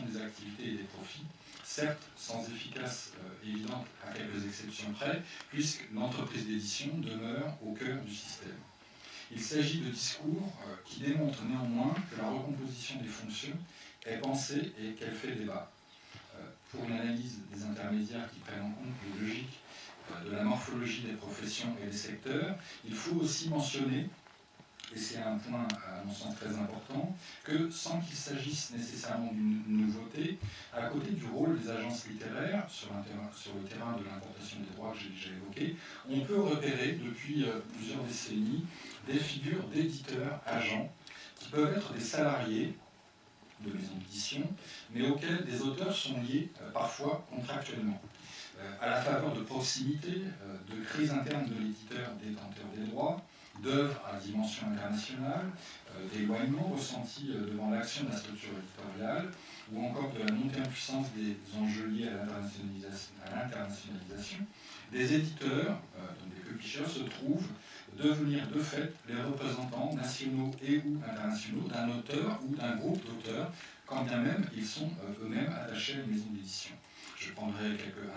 des activités et des profits, certes sans efficace évidente à quelques exceptions près, puisque l'entreprise d'édition demeure au cœur du système. Il s'agit de discours qui démontrent néanmoins que la recomposition des fonctions est pensée et qu'elle fait débat. Pour une analyse des intermédiaires qui prennent en compte les logiques de la morphologie des professions et des secteurs, il faut aussi mentionner, et c'est un point à mon sens très important, que sans qu'il s'agisse nécessairement d'une nouveauté, à côté du rôle des agences littéraires sur le terrain de l'importation des droits que j'ai déjà évoqué, on peut repérer depuis plusieurs décennies des figures d'éditeurs agents qui peuvent être des salariés de maisons d'édition, mais auxquels des auteurs sont liés parfois contractuellement. À la faveur de proximité, de crise interne de l'éditeur détenteur des droits, d'œuvres à dimension internationale, d'éloignement ressenti devant l'action de la structure éditoriale, ou encore de la montée en puissance des enjeux liés à l'internationalisation, des éditeurs, donc des publishers, se trouvent devenir de fait les représentants nationaux et ou internationaux d'un auteur ou d'un groupe d'auteurs, quand bien même ils sont eux-mêmes attachés à une maison d'édition. Je prendrai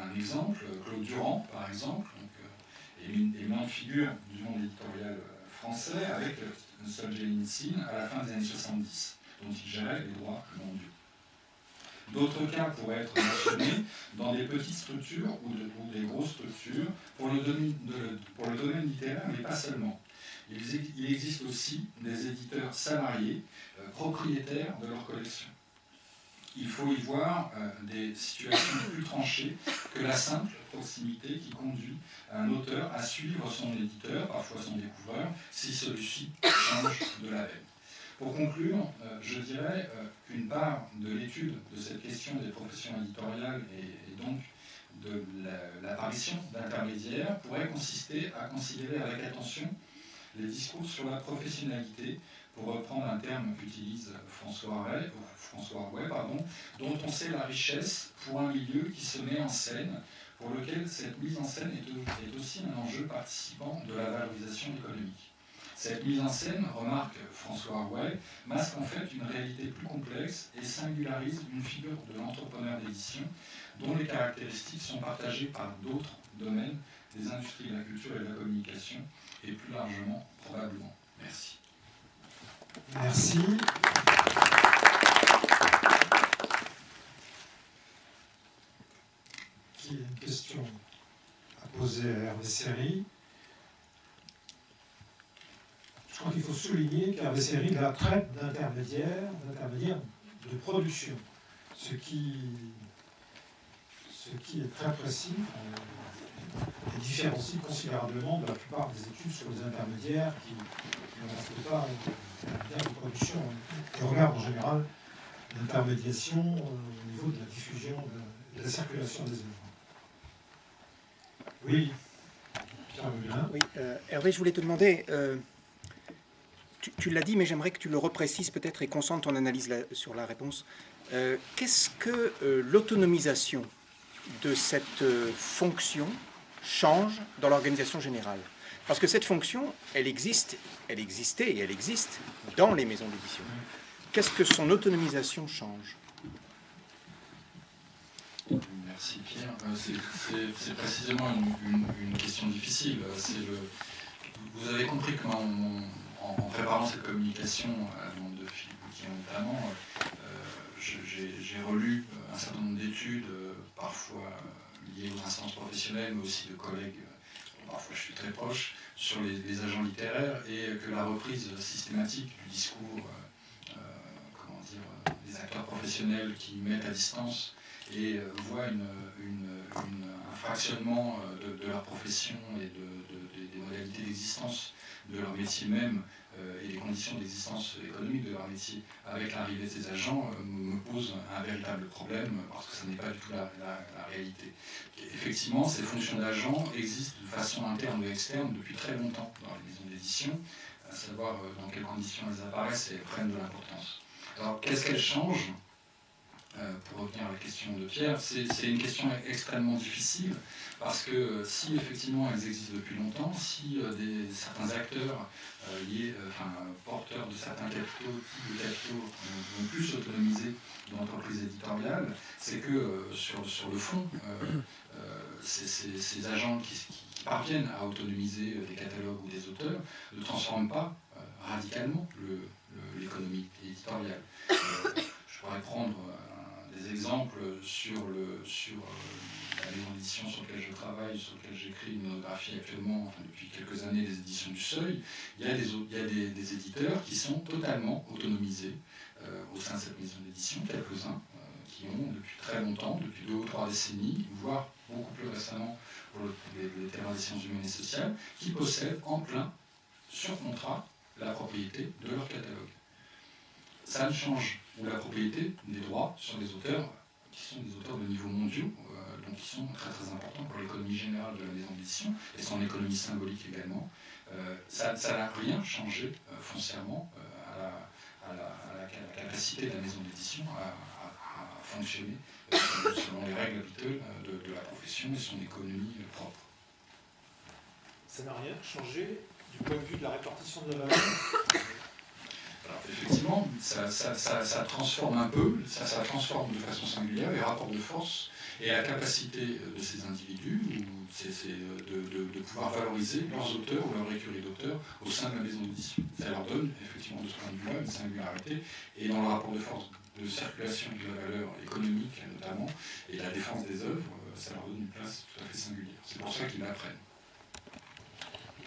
un exemple, Claude Durand par exemple, éminente figure du monde éditorial français, avec Solzhenitsyn à la fin des années 70, dont il gérait les droits mondiaux. D'autres cas pourraient être mentionnés dans des petites structures ou des grosses structures pour le domaine littéraire, mais pas seulement. Il existe aussi des éditeurs salariés, propriétaires de leur collection. Il faut y voir des situations plus tranchées que la simple proximité qui conduit un auteur à suivre son éditeur, parfois son découvreur, si celui-ci change de label. Pour conclure, je dirais qu'une part de l'étude de cette question des professions éditoriales et donc de l'apparition d'intermédiaires pourrait consister à considérer avec attention les discours sur la professionnalité, pour reprendre un terme qu'utilise François Rouet, dont on sait la richesse pour un milieu qui se met en scène, pour lequel cette mise en scène est aussi un enjeu participant de la valorisation économique. Cette mise en scène, remarque François Rouet, masque en fait une réalité plus complexe et singularise une figure de l'entrepreneur d'édition dont les caractéristiques sont partagées par d'autres domaines des industries de la culture et de la communication, et plus largement, probablement. Merci. Merci. Qui a une question à poser à Hervé Séry? Je crois qu'il faut souligner qu'Hervé Séry la traite d'intermédiaire de production, ce qui est très précis et différencie considérablement de la plupart des études sur les intermédiaires qui ne restent pas bien de production et regardent en général l'intermédiation au niveau de la diffusion, de la circulation des œuvres. Oui, Pierre Moulin. Oui, Hervé, je voulais te demander, tu l'as dit, mais j'aimerais que tu le reprécises peut-être et concentre ton analyse sur la réponse. Qu'est-ce que l'autonomisation de cette fonction change dans l'organisation générale? Parce que cette fonction, elle existait et elle existe dans les maisons d'édition. Qu'est-ce que son autonomisation change? Merci Pierre. C'est précisément une question difficile. Vous avez compris qu'en préparant cette communication à la demande de Philippe Bouquin notamment, j'ai relu un certain nombre d'études, parfois liées aux instances professionnelles, mais aussi de collègues, parfois je suis très proche, sur les agents littéraires, et que la reprise systématique du discours des acteurs professionnels qui mettent à distance et voient un fractionnement de leur profession et des modalités d'existence de leur métier même et des conditions d'existence économique de leur métier avec l'arrivée de ces agents me pose un véritable problème parce que ce n'est pas du tout la réalité. Effectivement, ces fonctions d'agents existent de façon interne ou externe depuis très longtemps dans les maisons d'édition, à savoir dans quelles conditions elles apparaissent et prennent de l'importance. Alors, qu'est-ce qu'elles changent pour revenir à la question de Pierre, c'est une question extrêmement difficile, parce que si effectivement elles existent depuis longtemps, si certains acteurs porteurs de certains capitaux, types de capitaux, vont plus s'autonomiser dans l'entreprise éditoriale, c'est que sur le fond, ces agents qui parviennent à autonomiser des catalogues ou des auteurs ne transforment pas radicalement l'économie éditoriale. Je pourrais prendre des exemples sur la maison d'édition sur laquelle je travaille, sur laquelle j'écris une monographie actuellement, enfin, depuis quelques années, les éditions du Seuil. Il y a des éditeurs qui sont totalement autonomisés au sein de cette maison d'édition, quelques-uns qui ont depuis très longtemps, depuis 2 ou 3 décennies, voire beaucoup plus récemment pour les terrains des sciences humaines et sociales, qui possèdent en plein, sur contrat, la propriété de leur catalogue. Ça ne change, ou la propriété des droits sur les auteurs, qui sont des auteurs de niveau mondiaux, donc qui sont très très importants pour l'économie générale de la maison d'édition, et son économie symbolique également. Ça n'a rien changé foncièrement à la capacité de la maison d'édition à fonctionner selon les règles habituelles de la profession et son économie propre. Ça n'a rien changé du point de vue de la répartition de la valeur. Alors, effectivement, ça transforme un peu, ça transforme de façon singulière les rapports de force et la capacité de ces individus de pouvoir valoriser leurs auteurs ou leur écurie d'auteurs au sein de la maison d'édition. Ça leur donne effectivement de ce point de vue-là une singularité, et dans le rapport de force de circulation de la valeur économique notamment, et la défense des œuvres, ça leur donne une place tout à fait singulière. C'est pour ça qu'ils l'apprennent.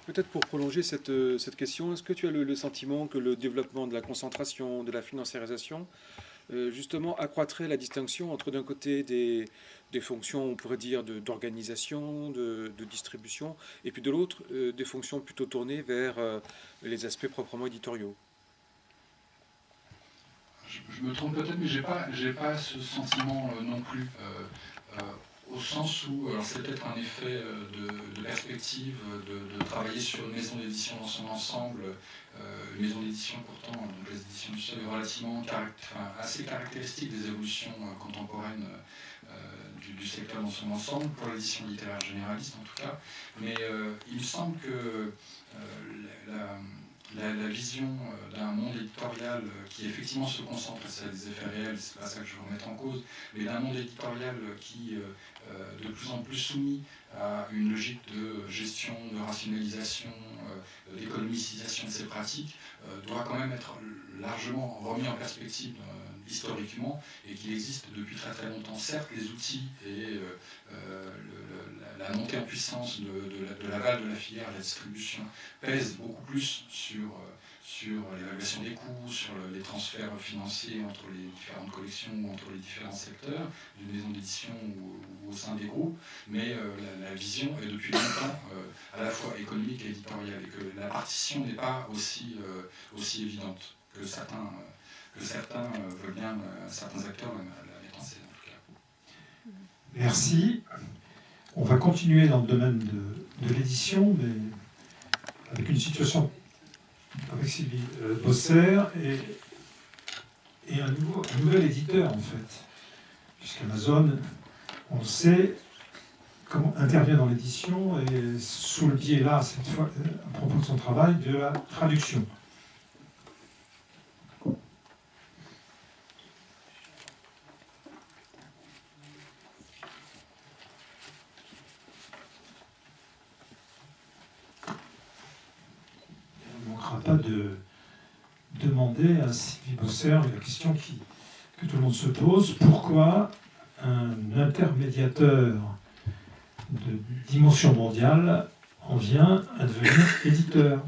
Peut-être pour prolonger cette question, est-ce que tu as le sentiment que le développement de la concentration, de la financiarisation, justement accroîtrait la distinction entre d'un côté des fonctions, on pourrait dire, d'organisation, de distribution, et puis de l'autre, des fonctions plutôt tournées vers les aspects proprement éditoriaux? Je me trompe peut-être, mais j'ai pas ce sentiment non plus. Au sens où, alors c'est peut-être un effet de perspective, de travailler sur une maison d'édition dans son ensemble, une maison d'édition pourtant, donc les éditions du Seuil, relativement assez caractéristique des évolutions contemporaines du secteur dans son ensemble, pour l'édition littéraire généraliste en tout cas, mais il me semble que la vision d'un monde éditorial qui effectivement se concentre, c'est des effets réels, c'est pas ça que je veux remettre en cause, mais d'un monde éditorial qui de plus en plus soumis à une logique de gestion, de rationalisation, d'économisation de ses pratiques, doit quand même être largement remis en perspective historiquement, et qu'il existe depuis très très longtemps. Certes, les outils et la montée en puissance de l'aval de la filière, la distribution, pèsent beaucoup plus sur l'évaluation des coûts, sur les transferts financiers entre les différentes collections ou entre les différents secteurs d'une maison d'édition ou au sein des groupes, mais la vision est depuis longtemps à la fois économique et éditoriale, et que la partition n'est pas aussi évidente que certains veulent bien, certains acteurs la mettent en scène en tout cas. Merci. On va continuer dans le domaine de l'édition, mais avec une situation avec Sylvie Bosser et un nouvel éditeur en fait, puisqu'Amazon, on le sait, intervient dans l'édition et sous le biais là, cette fois, à propos de son travail, de la traduction. Pas de demander à Sylvie Bosser la question que tout le monde se pose: pourquoi un intermédiateur de dimension mondiale en vient à devenir éditeur?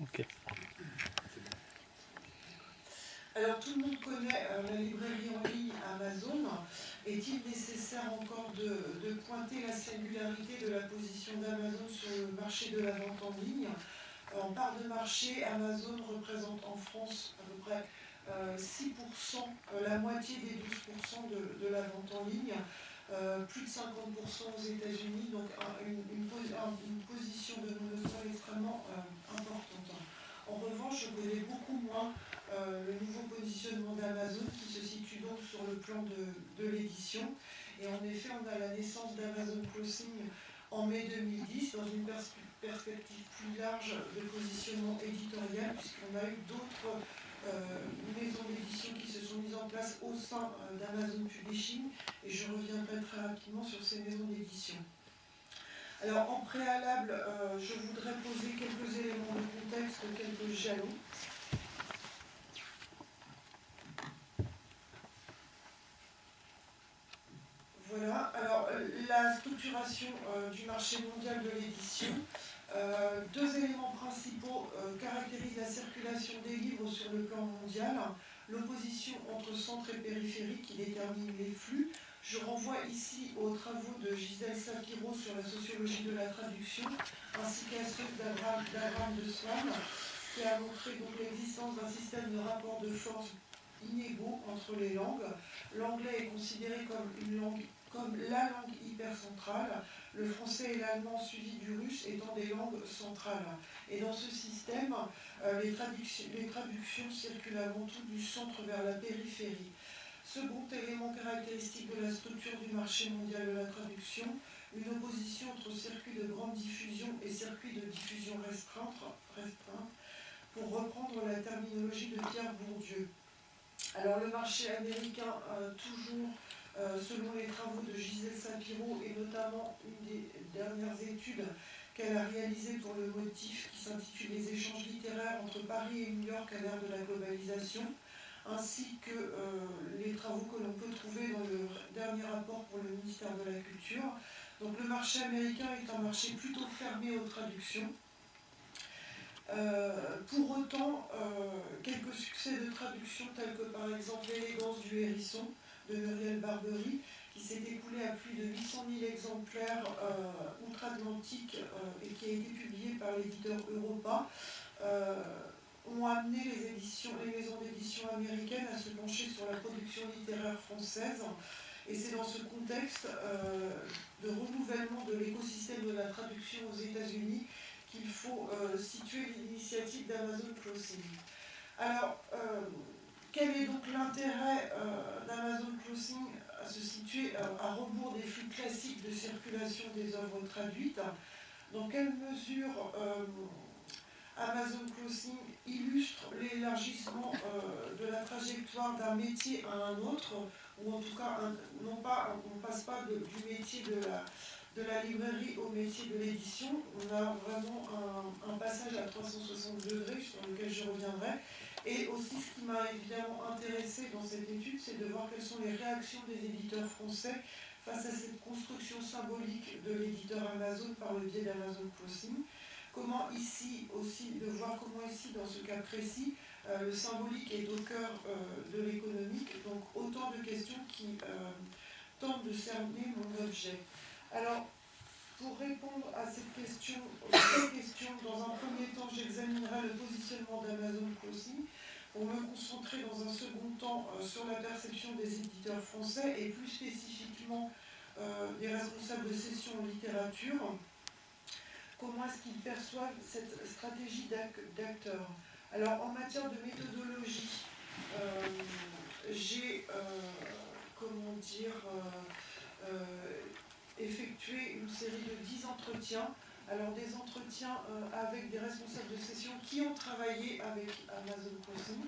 Ok. Alors tout le monde connaît la librairie en ligne Amazon. Est-il nécessaire encore de pointer la singularité de la position d'Amazon sur le marché de la vente en ligne? En part de marché, Amazon représente en France à peu près 6%, la moitié des 12% de la vente en ligne, plus de 50% aux États-Unis, donc une position de monopole extrêmement importante. En revanche, je connais beaucoup moins le nouveau positionnement d'Amazon qui se situe donc sur le plan de l'édition. Et en effet, on a la naissance d'Amazon Crossing en mai 2010 dans une perspective plus large de positionnement éditorial, puisqu'on a eu d'autres maisons d'édition qui se sont mises en place au sein d'Amazon Publishing, et je reviendrai très rapidement sur ces maisons d'édition. Alors en préalable, je voudrais poser quelques éléments de contexte, quelques jalons. Voilà, alors la structuration du marché mondial de l'édition. Deux éléments principaux caractérisent la circulation des livres sur le plan mondial. L'opposition entre centre et périphérie qui détermine les flux. Je renvoie ici aux travaux de Gisèle Sapiro sur la sociologie de la traduction, ainsi qu'à ceux d'Abraham de Swan, qui a montré donc l'existence d'un système de rapport de force inégaux entre les langues. L'anglais est considéré comme la langue hypercentrale, le français et l'allemand suivis du russe étant des langues centrales. Et dans ce système, les traductions circulent avant tout du centre vers la périphérie. Second élément caractéristique de la structure du marché mondial de la traduction, une opposition entre circuits de grande diffusion et circuits de diffusion restreinte, pour reprendre la terminologie de Pierre Bourdieu. Alors le marché américain, toujours selon les travaux de Gisèle Sapiro et notamment une des dernières études qu'elle a réalisées pour le motif qui s'intitule Les échanges littéraires entre Paris et New York à l'ère de la globalisation, ainsi que les travaux que l'on peut trouver dans le dernier rapport pour le ministère de la Culture. Donc le marché américain est un marché plutôt fermé aux traductions. Pour autant, quelques succès de traduction tels que par exemple L'élégance du hérisson de Muriel Barbery, qui s'est écoulé à plus de 800 000 exemplaires outre-Atlantique et qui a été publié par l'éditeur Europa, ont amené les maisons d'édition américaines à se pencher sur la production littéraire française. Et c'est dans ce contexte de renouvellement de l'écosystème de la traduction aux États-Unis qu'il faut situer l'initiative d'Amazon Crossing. Alors, quel est donc l'intérêt d'Amazon Crossing à se situer à rebours des flux classiques de circulation des œuvres traduites? Dans quelle mesure Amazon Crossing illustre l'élargissement de la trajectoire d'un métier à un autre, ou en tout cas, on ne passe pas du métier de la librairie au métier de l'édition. On a vraiment un passage à 360 degrés sur lequel je reviendrai. Et aussi, ce qui m'a évidemment intéressé dans cette étude, c'est de voir quelles sont les réactions des éditeurs français face à cette construction symbolique de l'éditeur Amazon par le biais d'Amazon Crossing. Comment ici aussi, de voir comment ici, dans ce cas précis, le symbolique est au cœur de l'économique. Donc autant de questions qui tentent de cerner mon objet. Alors, pour répondre à ces questions, dans un premier temps, j'examinerai le positionnement d'Amazon Crossing, pour me concentrer dans un second temps sur la perception des éditeurs français et plus spécifiquement des responsables de session en littérature. Comment est-ce qu'ils perçoivent cette stratégie d'acteurs? Alors, en matière de méthodologie, j'ai, effectué une série de 10 entretiens. Alors, des entretiens avec des responsables de session qui ont travaillé avec Amazon Crossing,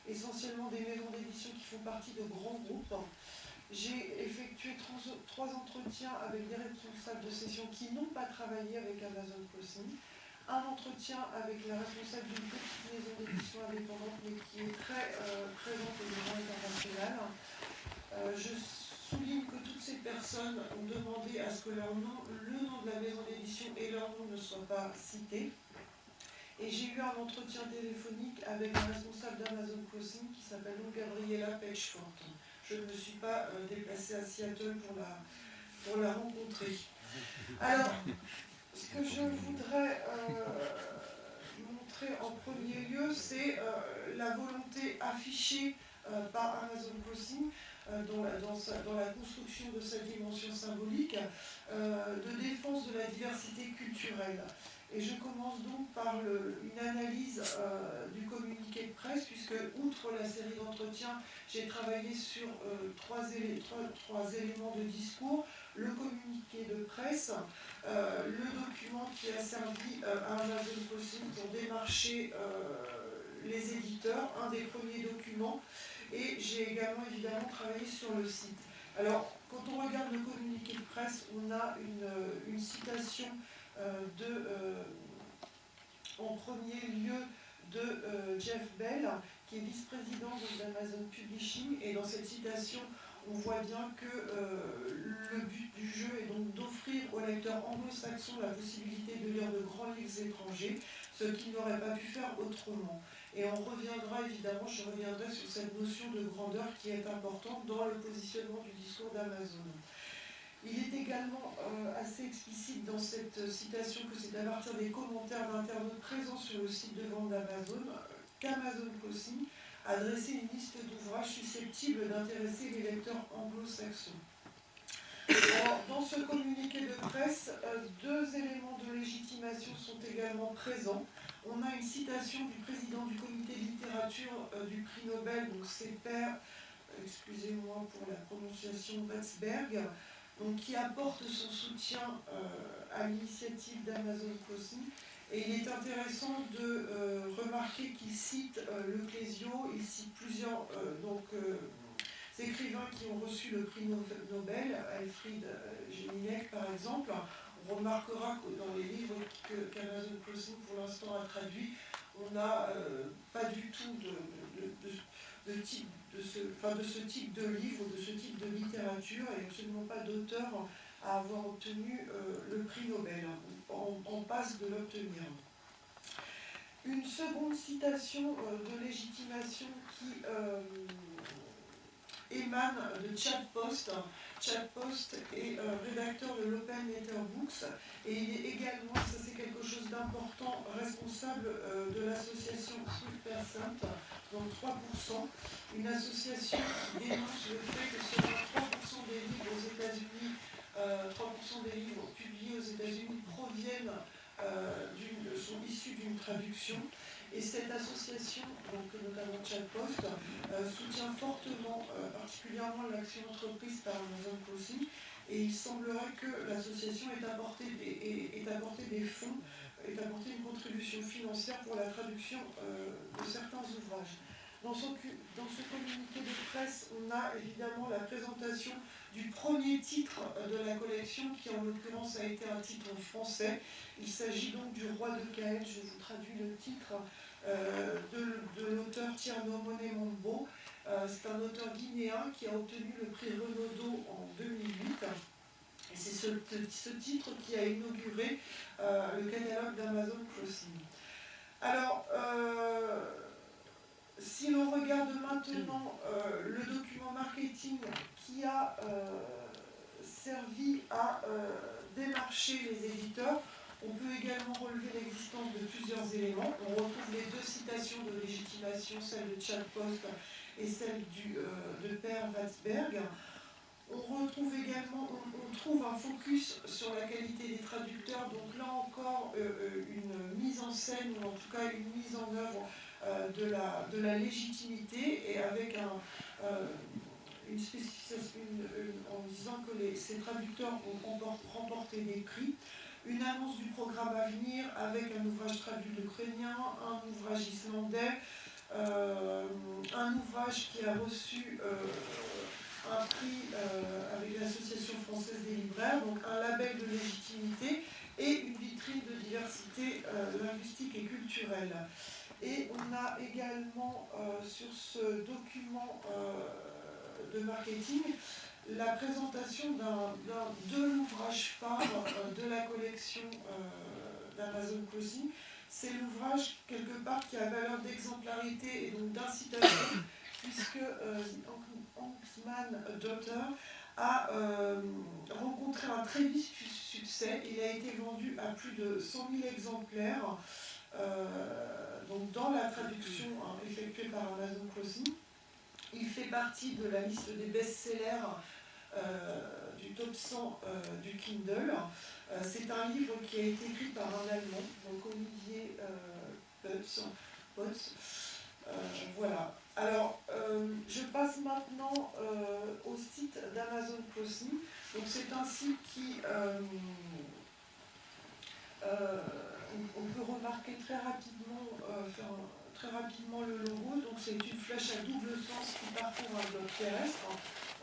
essentiellement des maisons d'édition qui font partie de grands groupes. J'ai effectué 3 entretiens avec des responsables de session qui n'ont pas travaillé avec Amazon Crossing, un entretien avec la responsable d'une petite maison d'édition indépendante mais qui est très présente au niveau international. Je souligne que toutes ces personnes ont demandé à ce que le nom de la maison d'édition et leur nom ne soient pas cités. Et j'ai eu un entretien téléphonique avec un responsable d'Amazon Crossing qui s'appelle donc Gabriela Pechfort. Je ne me suis pas déplacée à Seattle pour la rencontrer. Alors, ce que je voudrais montrer en premier lieu, c'est la volonté affichée par Amazon Crossing dans la construction de sa dimension symbolique de défense de la diversité culturelle. Et je commence donc par une analyse du communiqué de presse, puisque, outre la série d'entretiens, j'ai travaillé sur trois éléments de discours: le communiqué de presse, le document qui a servi à Amazon Crossing pour démarcher les éditeurs, un des premiers documents, et j'ai également évidemment travaillé sur le site. Alors, quand on regarde le communiqué de presse, on a une citation en premier lieu de Jeff Bell, qui est vice-président d'Amazon Publishing, et dans cette citation, on voit bien que le but du jeu est donc d'offrir aux lecteurs anglo-saxons la possibilité de lire de grands livres étrangers, ce qu'ils n'auraient pas pu faire autrement. Et on reviendra évidemment, je reviendrai sur cette notion de grandeur qui est importante dans le positionnement du discours d'Amazon. Il est également assez explicite dans cette citation que c'est à partir des commentaires d'internautes présents sur le site de vente d'Amazon qu'Amazon Crossing a dressé une liste d'ouvrages susceptibles d'intéresser les lecteurs anglo-saxons. Alors, dans ce communiqué de presse, deux éléments de légitimation sont également présents. On a une citation du président du comité de littérature du prix Nobel, donc c'est Per, excusez-moi pour la prononciation, Watzberg, donc, qui apporte son soutien à l'initiative d'Amazon Crossing. Et il est intéressant de remarquer qu'il cite Le Clésio, il cite plusieurs écrivains qui ont reçu le prix Nobel, Alfred Jelinek par exemple. On remarquera que dans les livres qu'Amazon Crossing pour l'instant a traduits, on n'a pas du tout de ce type de livre, de ce type de littérature, et absolument pas d'auteur à avoir obtenu le prix Nobel. On passe de l'obtenir. Une seconde citation de légitimation qui émane de Chad Post. Chad Post est rédacteur de l'Open Letter Books, et il est également, ça c'est quelque chose d'important, responsable de l'association 3%, donc 3%, une association qui dénonce le fait que seulement 3% des livres aux États-Unis, 3% des livres publiés aux États-Unis proviennent sont issus d'une traduction. Et cette association, donc notamment Chad Post, soutient fortement, particulièrement l'action entreprise par Amazon Crossing, et il semblerait que l'association ait apporté des fonds, ait apporté une contribution financière pour la traduction de certains ouvrages. Dans ce communiqué de presse, on a évidemment la présentation du premier titre de la collection, qui en l'occurrence a été un titre français. Il s'agit donc du Roi de Kael, je vous traduis le titre, de l'auteur Tierno Monemombo. C'est un auteur guinéen qui a obtenu le prix Renaudot en 2008. Et c'est ce titre qui a inauguré le catalogue d'Amazon Crossing. Alors, si l'on regarde maintenant le document marketing qui a servi à démarcher les éditeurs, on peut également relever l'existence de plusieurs éléments. On retrouve les deux citations de légitimation, celle de Chad Post et celle de Per Watzberg. On retrouve également, on trouve un focus sur la qualité des traducteurs, donc là encore une mise en scène, ou en tout cas une mise en œuvre de la légitimité, et avec une spécification en disant que ces traducteurs ont remporté des prix. Une annonce du programme à venir avec un ouvrage traduit d'ukrainien, un ouvrage islandais, un ouvrage qui a reçu un prix avec l'Association française des libraires, donc un label de légitimité et une vitrine de diversité linguistique et culturelle. Et on a également sur ce document de marketing la présentation de l'ouvrage phare de la collection d'Amazon Crossing. C'est l'ouvrage, quelque part, qui a valeur d'exemplarité et donc d'incitation, puisque Hansman Daughter a rencontré un très vif succès. Il a été vendu à plus de 100 000 exemplaires donc dans la traduction effectuée par Amazon Crossing. Il fait partie de la liste des best-sellers du top 100 du Kindle. C'est un livre qui a été écrit par un Allemand, donc Olivier Potts. Voilà. Alors, je passe maintenant au site d'Amazon Crossing. Donc, c'est un site qui, on peut remarquer très rapidement le logo. Donc, c'est une flèche à double sens qui parcourt un globe terrestre.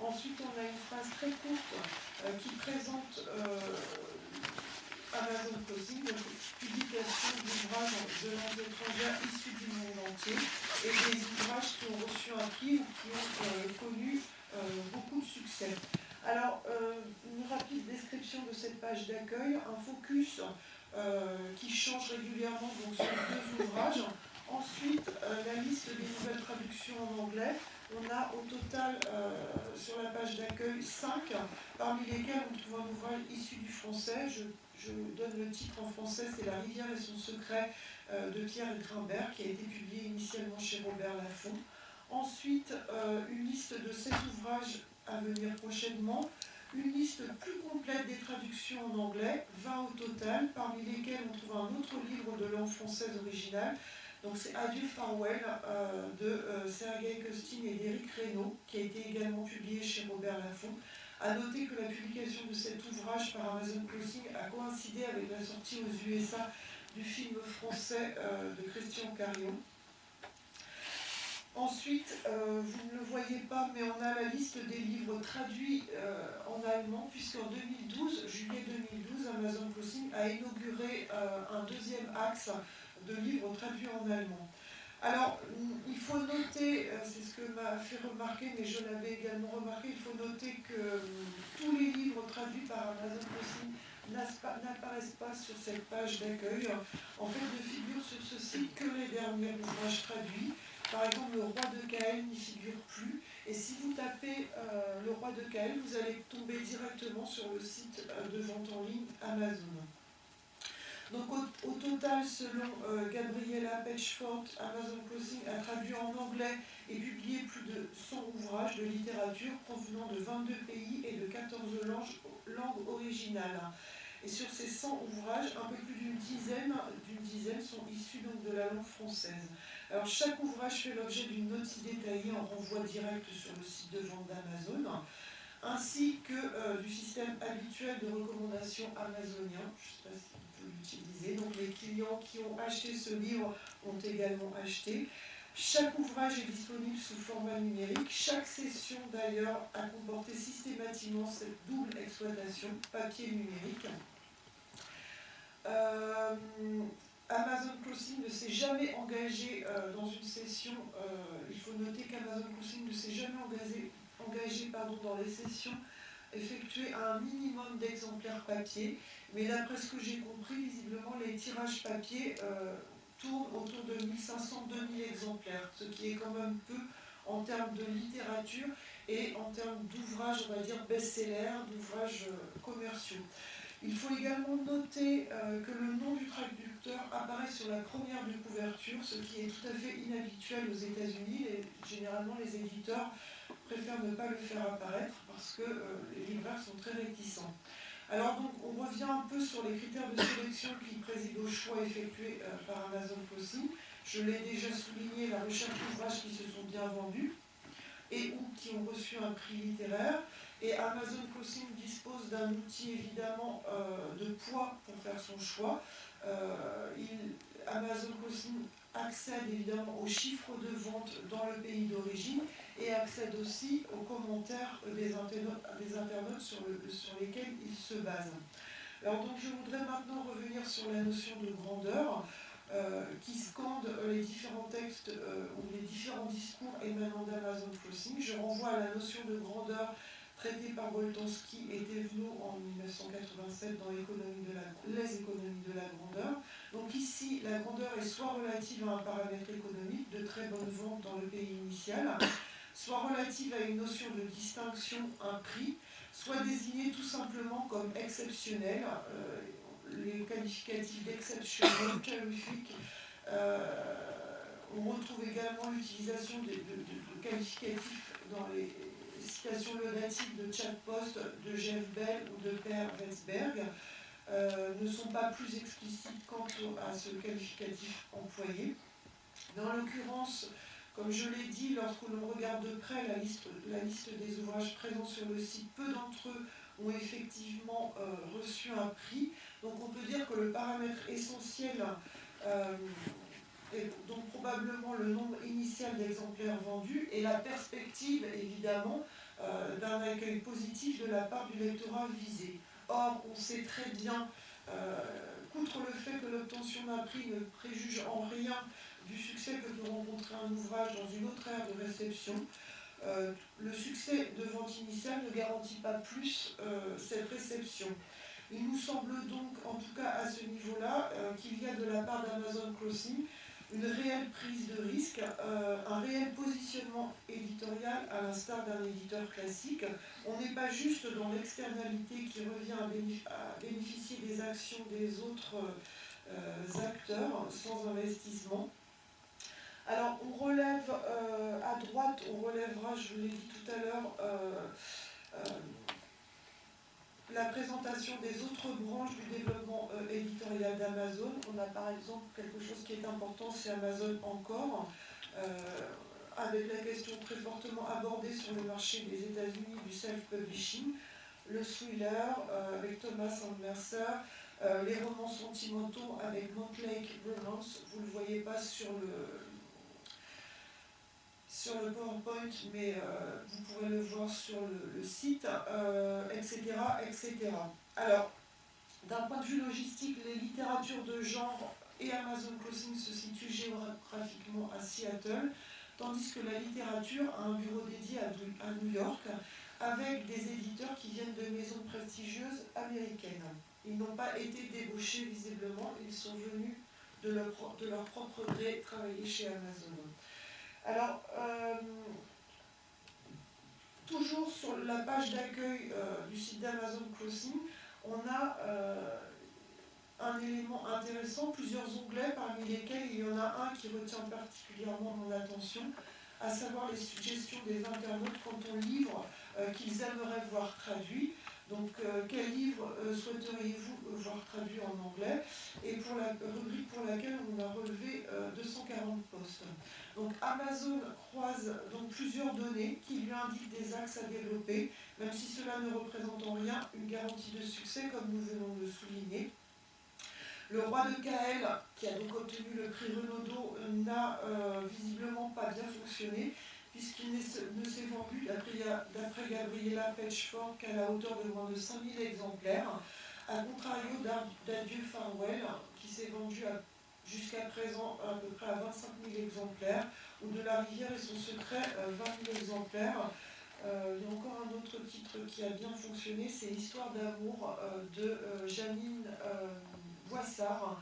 Ensuite, on a une phrase très courte qui présente Amazon Crossing, donc publication d'ouvrages de langues étrangères issus du monde entier, et des ouvrages qui ont reçu un prix ou qui ont connu beaucoup de succès. Alors, une rapide description de cette page d'accueil, un focus qui change régulièrement donc, sur deux ouvrages. Ensuite, la liste des nouvelles traductions en anglais. On a au total, sur la page d'accueil, 5, parmi lesquels on trouve un ouvrage issu du français. Je donne le titre en français, c'est La rivière et son secret de Pierre Grimbert, qui a été publié initialement chez Robert Laffont. Ensuite, une liste de 7 ouvrages à venir prochainement. Une liste plus complète des traductions en anglais, 20 au total, parmi lesquels on trouve un autre livre de langue française originale. Donc c'est Adieu Farewell de Sergei Kostin et d'Éric Reynaud, qui a été également publié chez Robert Laffont. A noter que la publication de cet ouvrage par Amazon Crossing a coïncidé avec la sortie aux USA du film français de Christian Carion. Ensuite, vous ne le voyez pas, mais on a la liste des livres traduits en allemand, puisqu'en 2012, juillet 2012, Amazon Crossing a inauguré un deuxième axe de livres traduits en allemand. Alors, il faut noter, c'est ce que m'a fait remarquer, mais je l'avais également remarqué, il faut noter que tous les livres traduits par Amazon Crossing n'apparaissent pas sur cette page d'accueil. En fait, ne figurent sur ce site que les derniers ouvrages traduits. Par exemple, Le Roi de Caël n'y figure plus. Et si vous tapez Le Roi de Caël, vous allez tomber directement sur le site de vente en ligne Amazon. Donc au total, selon Gabriella Pechfort, Amazon Crossing a traduit en anglais et publié plus de 100 ouvrages de littérature provenant de 22 pays et de 14 langues originales. Et sur ces 100 ouvrages, un peu plus d'une dizaine sont issus donc de la langue française. Alors chaque ouvrage fait l'objet d'une notice détaillée en renvoi direct sur le site de vente d'Amazon, ainsi que du système habituel de recommandation amazonien. Je ne sais pas si on peut l'utiliser. Donc les clients qui ont acheté ce livre ont également acheté. Chaque ouvrage est disponible sous format numérique. Chaque session d'ailleurs a comporté systématiquement cette double exploitation, papier numérique. Amazon Crossing ne s'est jamais engagé dans une session, il faut noter qu'Amazon Crossing ne s'est jamais engagé dans les sessions effectuées à un minimum d'exemplaires papier, mais d'après ce que j'ai compris, visiblement les tirages papier tournent autour de 1500-2000 exemplaires, ce qui est quand même peu en termes de littérature et en termes d'ouvrages, on va dire, best-sellers, d'ouvrages commerciaux. Il faut également noter que le nom du traducteur apparaît sur la première de couverture, ce qui est tout à fait inhabituel aux États-Unis. Généralement, les éditeurs préfèrent ne pas le faire apparaître parce que les libraires sont très réticents. Alors donc, on revient un peu sur les critères de sélection qui président au choix effectué par Amazon Crossing. Je l'ai déjà souligné, la recherche d'ouvrages qui se sont bien vendus et ou qui ont reçu un prix littéraire. Et Amazon Crossing dispose d'un outil évidemment de poids pour faire son choix. Amazon Crossing accède évidemment aux chiffres de vente dans le pays d'origine et accède aussi aux commentaires des internautes sur lesquels il se base. Alors donc je voudrais maintenant revenir sur la notion de grandeur qui scande les différents textes ou les différents discours émanant d'Amazon Crossing. Je renvoie à la notion de grandeur traité par Boltanski et Thévenot en 1987 dans Les économies de la grandeur. Donc ici, la grandeur est soit relative à un paramètre économique de très bonne vente dans le pays initial, soit relative à une notion de distinction, un prix, soit désignée tout simplement comme exceptionnelle. Les qualificatifs d'exceptionnel, terrific, on retrouve également l'utilisation de qualificatifs dans les citations laudatives de Chad Post, de Jeff Bell ou de Per Welsberg, ne sont pas plus explicites quant à ce qualificatif employé. Dans l'occurrence, comme je l'ai dit, lorsque l'on regarde de près la liste des ouvrages présents sur le site, peu d'entre eux ont effectivement reçu un prix. Donc on peut dire que le paramètre essentiel est donc probablement le nombre initial d'exemplaires vendus et la perspective, évidemment, d'un accueil positif de la part du lectorat visé. Or, on sait très bien, outre le fait que l'obtention d'un prix ne préjuge en rien du succès que peut rencontrer un ouvrage dans une autre ère de réception, le succès de vente initiale ne garantit pas plus cette réception. Il nous semble donc, en tout cas à ce niveau-là, qu'il y a de la part d'Amazon Crossing une réelle prise de risque, un réel positionnement éditorial à l'instar d'un éditeur classique. On n'est pas juste dans l'externalité qui revient à bénéficier des actions des autres acteurs sans investissement. Alors on relève à droite, on relèvera, je vous l'ai dit tout à l'heure, la présentation des autres branches du développement éditorial d'Amazon. On a par exemple quelque chose qui est important, c'est Amazon Encore, avec la question très fortement abordée sur le marché des États-Unis du self-publishing, le thriller avec Thomas and Mercer, les romans sentimentaux avec Montlake Romance. Vous ne le voyez pas sur le PowerPoint, mais vous pourrez le voir sur le site, etc., etc. Alors, d'un point de vue logistique, les littératures de genre et Amazon Crossing se situent géographiquement à Seattle, tandis que la littérature a un bureau dédié à New York, avec des éditeurs qui viennent de maisons prestigieuses américaines. Ils n'ont pas été débauchés visiblement, ils sont venus de leur propre gré travailler chez Amazon. Alors, toujours sur la page d'accueil du site d'Amazon Crossing, on a un élément intéressant, plusieurs onglets parmi lesquels il y en a un qui retient particulièrement mon attention, à savoir les suggestions des internautes quant aux livres qu'ils aimeraient voir traduits. Donc, quel livre souhaiteriez-vous voir traduit en anglais? Et pour la rubrique pour laquelle on a relevé 240 postes. Donc, Amazon croise donc plusieurs données qui lui indiquent des axes à développer, même si cela ne représente en rien une garantie de succès, comme nous venons de le souligner. Le roi de Caël, qui a donc obtenu le prix Renaudot, n'a visiblement pas bien fonctionné, puisqu'il ne s'est vendu, d'après Gabriella Petchford, qu'à la hauteur de moins de 5000 exemplaires, à contrario d'Adieu Farewell, qui s'est vendu jusqu'à présent à peu près à 25 000 exemplaires, ou de La Rivière et son secret, 20 000 exemplaires. Il y a encore un autre titre qui a bien fonctionné, c'est Histoire d'amour de Janine Boissard,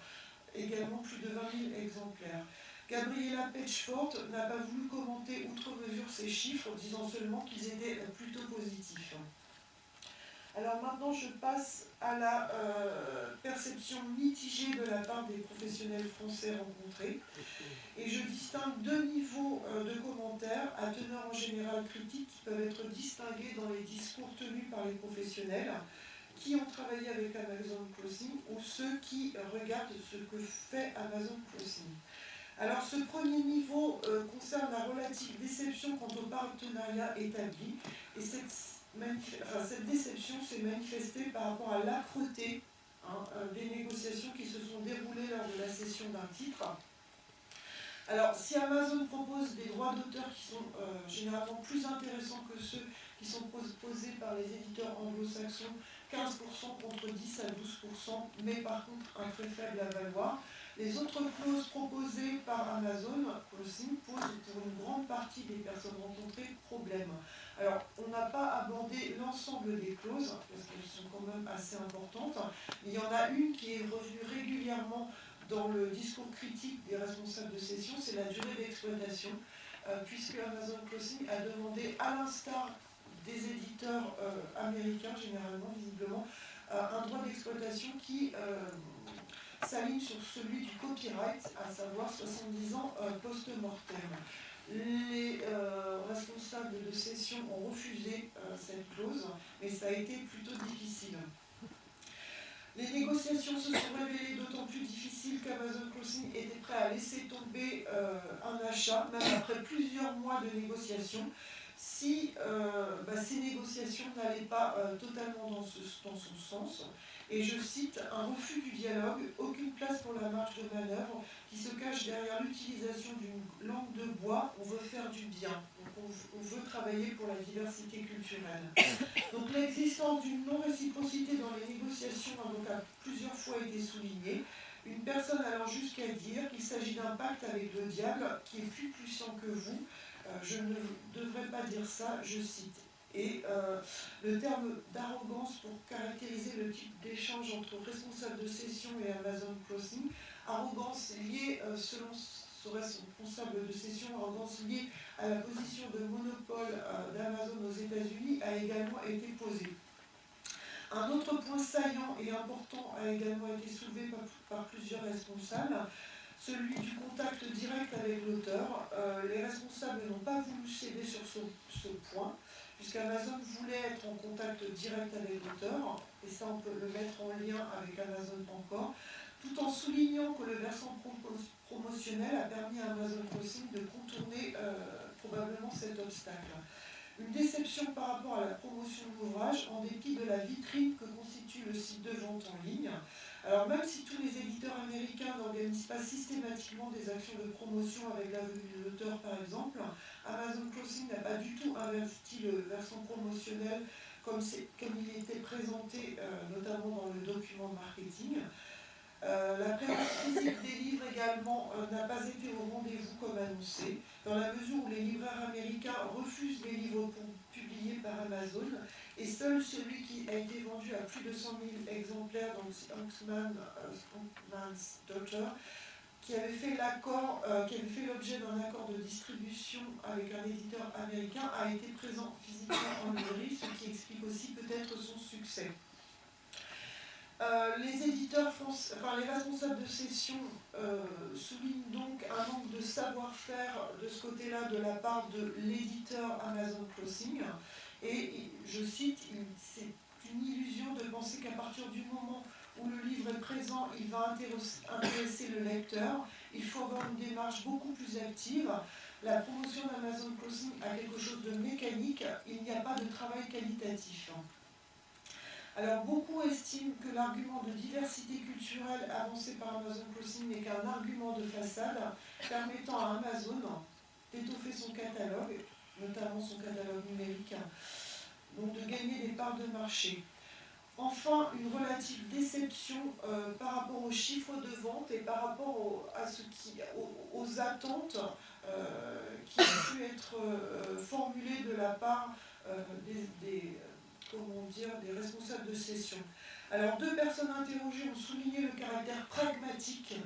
également plus de 20 000 exemplaires. Gabriella Petchford n'a pas voulu commenter outre mesure ces chiffres, disant seulement qu'ils étaient plutôt positifs. Alors maintenant, je passe à la perception mitigée de la part des professionnels français rencontrés. Et je distingue deux niveaux de commentaires à teneur en général critique qui peuvent être distingués dans les discours tenus par les professionnels qui ont travaillé avec Amazon Crossing ou ceux qui regardent ce que fait Amazon Crossing. Alors ce premier niveau concerne la relative déception quant au partenariat établi, et cette déception s'est manifestée par rapport à l'âpreté des négociations qui se sont déroulées lors de la cession d'un titre. Alors si Amazon propose des droits d'auteur qui sont généralement plus intéressants que ceux qui sont posés par les éditeurs anglo-saxons, 15% contre 10 à 12%, mais par contre un très faible avaloir. Les autres clauses proposées par Amazon Crossing posent pour une grande partie des personnes rencontrées problème. Alors, on n'a pas abordé l'ensemble des clauses, parce qu'elles sont quand même assez importantes. Il y en a une qui est revenue régulièrement dans le discours critique des responsables de cession, c'est la durée d'exploitation, puisque Amazon Crossing a demandé, à l'instar des éditeurs américains, généralement, visiblement, un droit d'exploitation qui s'aligne sur celui du copyright, à savoir 70 ans post-mortem. Les responsables de cession ont refusé cette clause, mais ça a été plutôt difficile. Les négociations se sont révélées d'autant plus difficiles qu'Amazon Crossing était prêt à laisser tomber un achat, même après plusieurs mois de négociations, si ces négociations n'allaient pas totalement dans son sens. Et je cite, un refus du dialogue, aucune place pour la marge de manœuvre qui se cache derrière l'utilisation d'une langue de bois, on veut faire du bien, donc on veut travailler pour la diversité culturelle. Donc l'existence d'une non-réciprocité dans les négociations a donc plusieurs fois été soulignée. Une personne allant jusqu'à dire qu'il s'agit d'un pacte avec le diable qui est plus puissant que vous. Je ne devrais pas dire ça, je cite. Et le terme d'arrogance pour caractériser le type d'échange entre responsables de cession et Amazon Crossing, arrogance liée, selon ce responsable de cession, arrogance liée à la position de monopole d'Amazon aux États-Unis a également été posée. Un autre point saillant et important a également été soulevé par plusieurs responsables, celui du contact direct avec l'auteur. Les responsables n'ont pas voulu céder sur ce point, puisqu'Amazon voulait être en contact direct avec l'auteur, et ça on peut le mettre en lien avec Amazon encore, tout en soulignant que le versant promotionnel a permis à Amazon Crossing de contourner probablement cet obstacle. Une déception par rapport à la promotion de l'ouvrage, en dépit de la vitrine que constitue le site de vente en ligne. Alors même si tous les éditeurs américains n'organisent pas systématiquement des actions de promotion avec la venue de l'auteur par exemple, Amazon Crossing n'a pas du tout investi le versant promotionnel comme il était présenté notamment dans le document de marketing. La présence physique des livres également n'a pas été au rendez-vous comme annoncé, dans la mesure où les libraires américains refusent les livres publiés par Amazon, et seul celui qui a été vendu à plus de 100 000 exemplaires, donc Sponkman's Daughter, qui avait fait l'objet d'un accord de distribution avec un éditeur américain, a été présent physiquement en librairie, ce qui explique aussi peut-être son succès. Les éditeurs les responsables de cession soulignent donc un manque de savoir-faire de ce côté-là de la part de l'éditeur Amazon Crossing. Et je cite, c'est une illusion de penser qu'à partir du moment où le livre est présent, il va intéresser le lecteur. Il faut avoir une démarche beaucoup plus active. La promotion d'Amazon Crossing a quelque chose de mécanique, il n'y a pas de travail qualitatif. Alors beaucoup estiment que l'argument de diversité culturelle avancé par Amazon Crossing n'est qu'un argument de façade permettant à Amazon d'étoffer son catalogue, notamment son catalogue numérique, donc de gagner des parts de marché. Enfin, une relative déception par rapport aux chiffres de vente et par rapport aux attentes qui ont pu être formulées de la part des responsables de cession. Alors, 2 personnes interrogées ont souligné le caractère pragmatique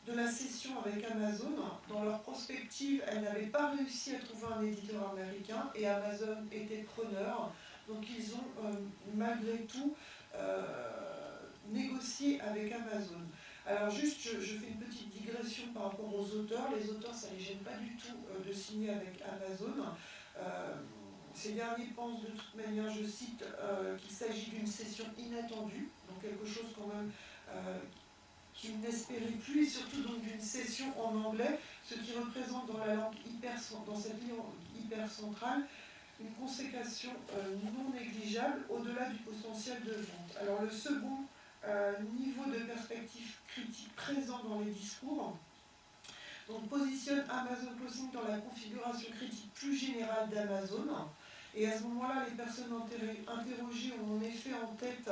de la cession avec Amazon. Dans leur prospective, elles n'avaient pas réussi à trouver un éditeur américain et Amazon était preneur. Donc, ils ont malgré tout négocié avec Amazon. Alors, juste, je fais une petite digression par rapport aux auteurs. Les auteurs, ça ne les gêne pas du tout de signer avec Amazon. Ces derniers pensent de toute manière, je cite, qu'il s'agit d'une cession inattendue, donc quelque chose quand même qu'ils n'espéraient plus, et surtout donc d'une cession en anglais, ce qui représente dans la langue dans cette langue hyper centrale une conséquence non négligeable au-delà du potentiel de vente. Alors le second niveau de perspective critique présent dans les discours donc, positionne Amazon Crossing dans la configuration critique plus générale d'Amazon. Et à ce moment-là, les personnes interrogées ont en effet en tête,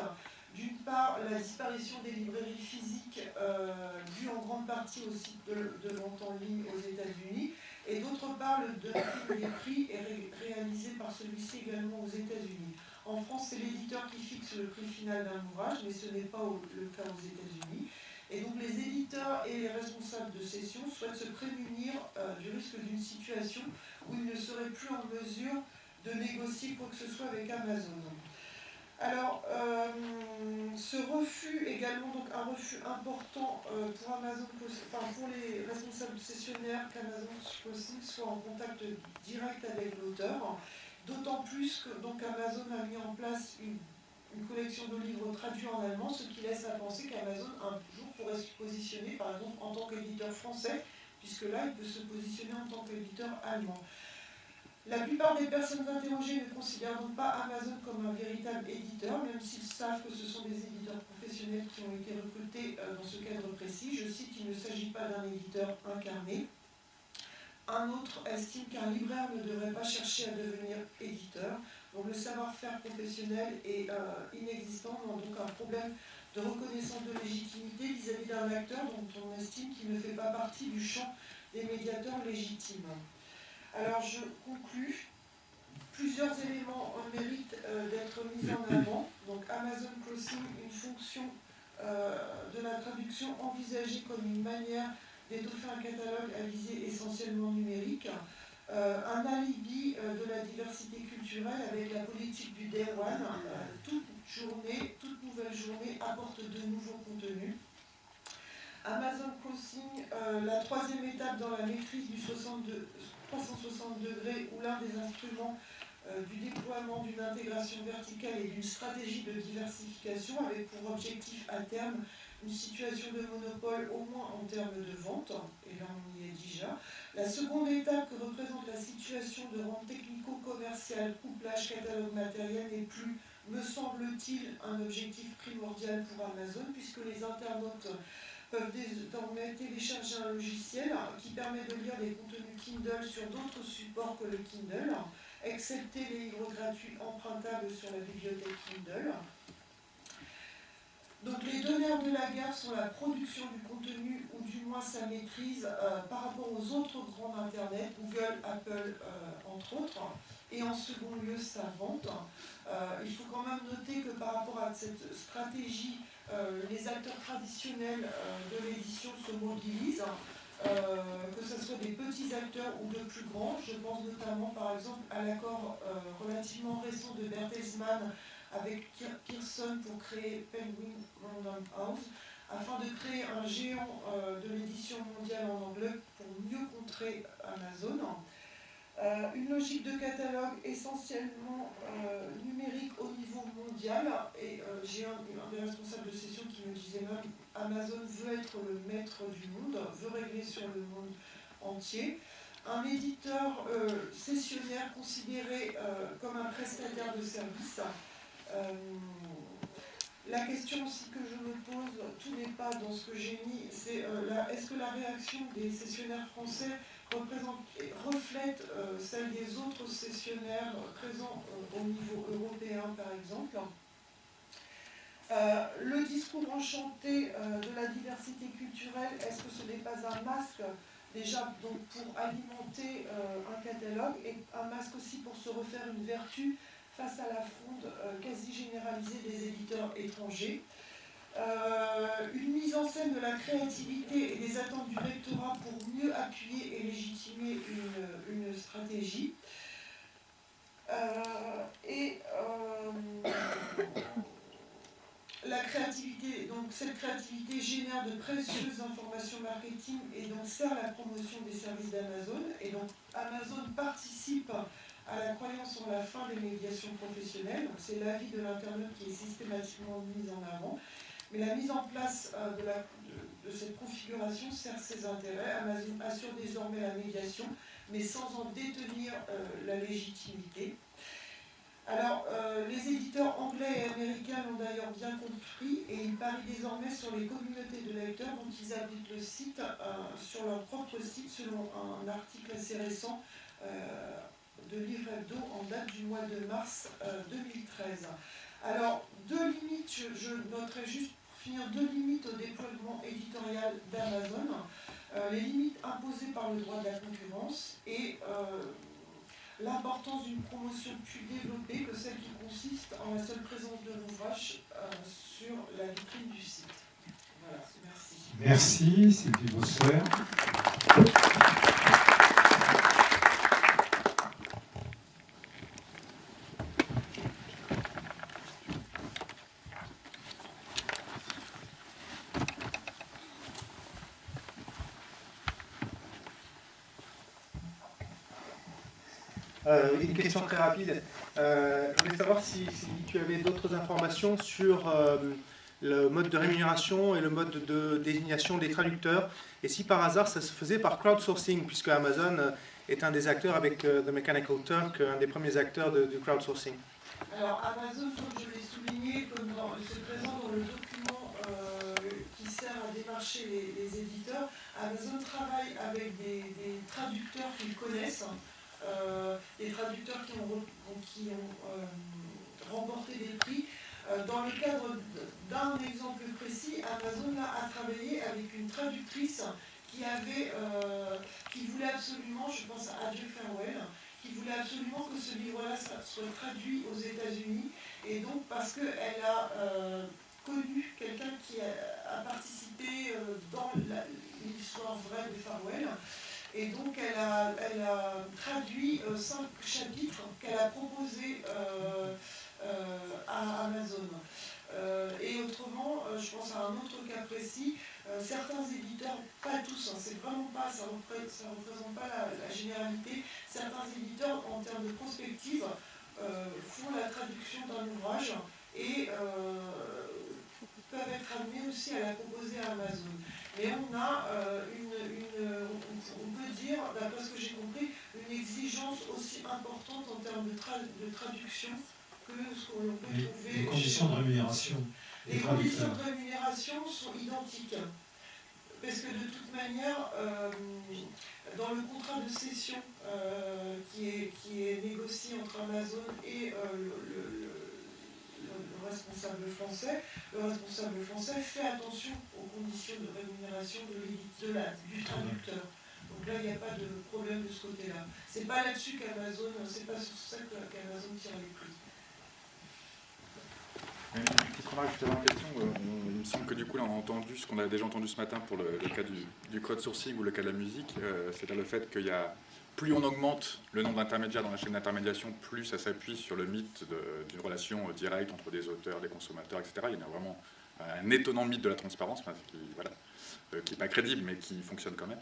d'une part, la disparition des librairies physiques, due en grande partie au site de vente en ligne aux États-Unis, et d'autre part, le dumping des prix est réalisé par celui-ci également aux États-Unis. En France, c'est l'éditeur qui fixe le prix final d'un ouvrage, mais ce n'est pas le cas aux États-Unis. Et donc les éditeurs et les responsables de session souhaitent se prémunir du risque d'une situation où ils ne seraient plus en mesure de négocier quoi que ce soit avec Amazon. Alors, ce refus également, donc un refus important pour Amazon, enfin pour les responsables cessionnaires qu'Amazon Crossing soit en contact direct avec l'auteur, d'autant plus que donc Amazon a mis en place une collection de livres traduits en allemand, ce qui laisse à penser qu'Amazon un jour pourrait se positionner par exemple en tant qu'éditeur français, puisque là il peut se positionner en tant qu'éditeur allemand. La plupart des personnes interrogées ne considèrent donc pas Amazon comme un véritable éditeur, même s'ils savent que ce sont des éditeurs professionnels qui ont été recrutés dans ce cadre précis. Je cite, il ne s'agit pas d'un éditeur incarné. Un autre estime qu'un libraire ne devrait pas chercher à devenir éditeur. Donc le savoir-faire professionnel est inexistant, donc un problème de reconnaissance de légitimité vis-à-vis d'un acteur dont on estime qu'il ne fait pas partie du champ des médiateurs légitimes. Alors je conclus. Plusieurs éléments méritent d'être mis en avant. Donc Amazon Crossing, une fonction de la traduction envisagée comme une manière d'étoffer un catalogue à visée essentiellement numérique. Un alibi de la diversité culturelle avec la politique du Day One. Toute nouvelle journée apporte de nouveaux contenus. Amazon Crossing, la troisième étape dans la maîtrise du 360 degrés, où l'un des instruments du déploiement d'une intégration verticale et d'une stratégie de diversification avec pour objectif à terme une situation de monopole au moins en termes de vente, et là on y est déjà. La seconde étape que représente la situation de rente technico-commerciale, couplage catalogue matériel n'est plus, me semble-t-il, un objectif primordial pour Amazon, puisque les internautes peuvent désormais télécharger un logiciel qui permet de lire des contenus Kindle sur d'autres supports que le Kindle, excepté les livres gratuits empruntables sur la bibliothèque Kindle. Donc les deux nerfs de la guerre sont la production du contenu, ou du moins sa maîtrise par rapport aux autres grands Internet, Google, Apple, entre autres, et en second lieu sa vente. Il faut quand même noter que par rapport à cette stratégie, les acteurs traditionnels de l'édition se mobilisent, que ce soit des petits acteurs ou de plus grands. Je pense notamment par exemple à l'accord relativement récent de Bertelsmann avec Pearson pour créer Penguin Random House, afin de créer un géant de l'édition mondiale en anglais pour mieux contrer Amazon. Une logique de catalogue essentiellement numérique au niveau mondial, et j'ai un des responsables de session qui me disait même Amazon veut être le maître du monde, veut régler sur le monde entier. Un éditeur cessionnaire considéré comme un prestataire de service. La question aussi que je me pose, tout n'est pas dans ce que j'ai mis, c'est est-ce que la réaction des cessionnaires français reflète celle des autres cessionnaires présents au niveau européen, par exemple. Le discours enchanté de la diversité culturelle, est-ce que ce n'est pas un masque déjà donc, pour alimenter un catalogue, et un masque aussi pour se refaire une vertu face à la fronde quasi généralisée des éditeurs étrangers. Une mise en scène de la créativité et des attentes du lectorat pour mieux appuyer et légitimer une stratégie. La créativité, donc cette créativité génère de précieuses informations marketing et donc sert à la promotion des services d'Amazon. Et donc Amazon participe à la croyance en la fin des médiations professionnelles. C'est l'avis de l'internaute qui est systématiquement mis en avant. Mais la mise en place de cette configuration sert ses intérêts. Amazon assure désormais la médiation, mais sans en détenir la légitimité. Alors, les éditeurs anglais et américains l'ont d'ailleurs bien compris, et ils parient désormais sur les communautés de lecteurs dont ils habitent le site sur leur propre site, selon un article assez récent de Livre Hebdo en date du mois de mars 2013. Alors, deux limites, je noterai juste pour finir deux limites au déploiement éditorial d'Amazon. Les limites imposées par le droit de la concurrence et l'importance d'une promotion plus développée que celle qui consiste en la seule présence de l'ouvrage sur la vitrine du site. Voilà, merci. Merci Sylvie Bosser. Une question très rapide. Je voulais savoir si tu avais d'autres informations sur le mode de rémunération et le mode de désignation des traducteurs, et si par hasard ça se faisait par crowdsourcing, puisque Amazon est un des acteurs avec The Mechanical Turk, un des premiers acteurs du crowdsourcing. Alors Amazon, comme je l'ai souligné, comme c'est présent dans le document qui sert à démarcher les éditeurs, Amazon travaille avec des traducteurs qu'ils connaissent, des traducteurs qui ont remporté des prix. Dans le cadre d'un exemple précis, Amazon a travaillé avec une traductrice qui voulait absolument, je pense à Adieu Farewell, qui voulait absolument que ce livre-là soit traduit aux États-Unis, et donc parce qu'elle a connu quelqu'un qui a participé dans l'histoire vraie de Farewell, et donc elle a traduit 5 chapitres qu'elle a proposés à Amazon. Et autrement, je pense à un autre cas précis, certains éditeurs, pas tous, hein, c'est vraiment pas, ça représente pas la généralité, certains éditeurs en termes de prospective font la traduction d'un ouvrage et peuvent être amenés aussi à la proposer à Amazon. Mais on a on peut dire, d'après ce que j'ai compris, une exigence aussi importante en termes de traduction que ce qu'on peut trouver. Les conditions de rémunération. Les conditions de rémunération sont identiques. Parce que de toute manière, dans le contrat de cession qui est négocié entre Amazon et le responsable français fait attention aux conditions de rémunération du traducteur. Donc là, il n'y a pas de problème de ce côté-là. C'est pas là-dessus qu'Amazon, c'est pas sur ça qu'Amazon tire les prix. Une petite remarque justement en question. Il me semble que du coup, là, on a entendu ce qu'on a déjà entendu ce matin pour le cas du crowdsourcing ou le cas de la musique, c'est-à-dire le fait qu'il y a plus on augmente le nombre d'intermédiaires dans la chaîne d'intermédiation, plus ça s'appuie sur le mythe d'une relation directe entre des auteurs, des consommateurs, etc. Il y a vraiment un étonnant mythe de la transparence, qui n'est pas crédible, mais qui fonctionne quand même.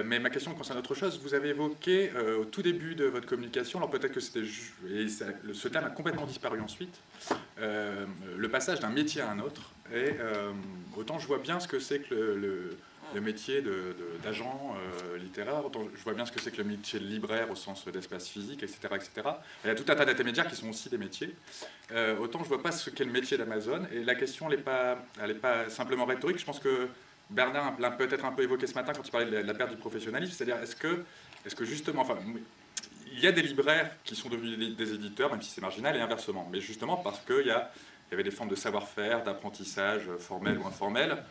Mais ma question concerne autre chose. Vous avez évoqué au tout début de votre communication, alors peut-être que c'était ce terme a complètement disparu ensuite, le passage d'un métier à un autre. Et autant je vois bien ce que c'est que le métier d'agent littéraire, autant je vois bien ce que c'est que le métier de libraire au sens d'espace physique, etc., etc. Il y a tout un tas d'intermédiaires qui sont aussi des métiers. Autant je ne vois pas ce qu'est le métier d'Amazon. Et la question, elle n'est pas simplement rhétorique. Je pense que Bernard l'a peut-être un peu évoqué ce matin quand il parlait de la perte du professionnalisme. C'est-à-dire, est-ce que justement, enfin, il y a des libraires qui sont devenus des éditeurs, même si c'est marginal, et inversement. Mais justement parce qu'il y avait des formes de savoir-faire, d'apprentissage formel ou informel,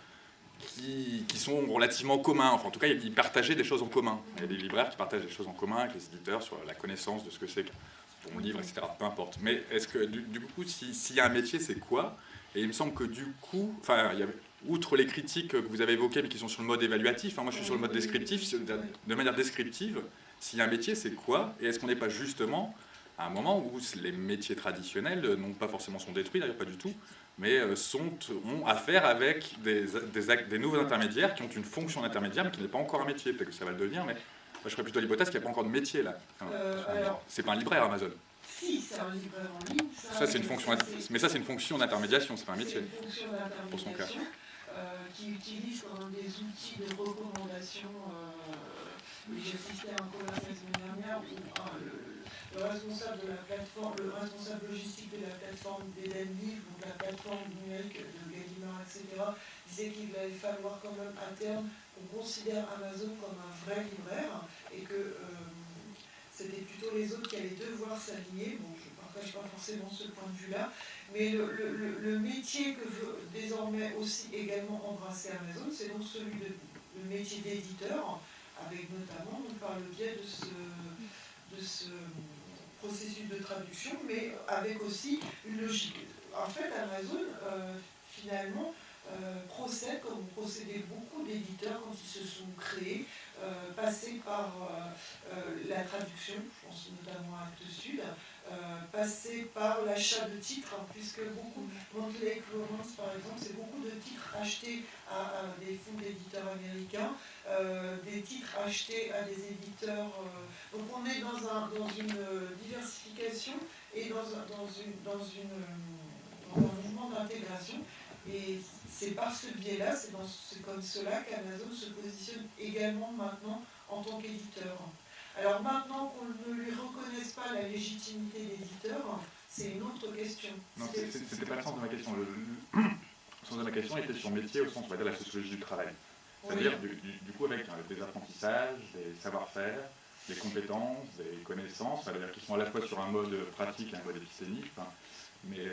qui sont relativement communs. Enfin, en tout cas, ils partageaient des choses en commun. Il y a des libraires qui partagent des choses en commun avec les éditeurs sur la connaissance de ce que c'est que ton livre, etc. Peu importe. Mais est-ce que, du coup, s'il y a un métier, c'est quoi? Et il me semble que du coup, enfin, outre les critiques que vous avez évoquées, mais qui sont sur le mode évaluatif, moi je suis sur le mode descriptif, de manière descriptive, s'il y a un métier, c'est quoi? Et est-ce qu'on n'est pas justement à un moment où les métiers traditionnels, non pas forcément sont détruits, d'ailleurs pas du tout, mais ont affaire avec des nouveaux intermédiaires qui ont une fonction d'intermédiaire, mais qui n'est pas encore un métier. Peut-être que ça va le devenir, mais moi je ferais plutôt l'hypothèse qu'il n'y a pas encore de métier là. C'est pas un libraire Amazon. Si, c'est un libraire en ligne. Ça, c'est une fonction, mais ça, c'est une fonction d'intermédiation, c'est pas un métier. C'est une fonction pour son cas. Qui utilise comme des outils de recommandation. J'ai assisté à un colloque la semaine dernière où le responsable de la plateforme, le responsable logistique de la plateforme d'Eden Livre, donc la plateforme numérique de Gallimard, etc., disait qu'il allait falloir quand même à terme qu'on considère Amazon comme un vrai libraire et que c'était plutôt les autres qui allaient devoir s'aligner. Bon, je ne partage pas forcément ce point de vue-là, mais le métier que veut désormais aussi également embrasser Amazon, c'est donc celui de métier d'éditeur, avec notamment, par le biais de ce processus de traduction, mais avec aussi une logique. En fait, Amazon, finalement, procède comme ont procédé beaucoup d'éditeurs quand ils se sont créés, passer par la traduction, je pense notamment à Actes Sud, passer par l'achat de titres, hein, puisque beaucoup, Montlake Lawrence par exemple, c'est beaucoup de titres achetés à des fonds d'éditeurs américains, des titres achetés à des éditeurs. Donc on est dans une diversification et dans un mouvement d'intégration. Et c'est par ce biais-là, c'est comme cela qu'Amazon se positionne également maintenant en tant qu'éditeur. Alors maintenant qu'on ne lui reconnaisse pas la légitimité d'éditeur, c'est une autre question. Non, c'était pas le sens de ma question. Le sens de ma question était sur le métier au sens, on va dire, de la sociologie du travail. C'est-à-dire, du coup, avec des apprentissages, des savoir-faire, des compétences, des connaissances, c'est-à-dire qui sont à la fois sur un mode pratique et un mode épistémique. Mais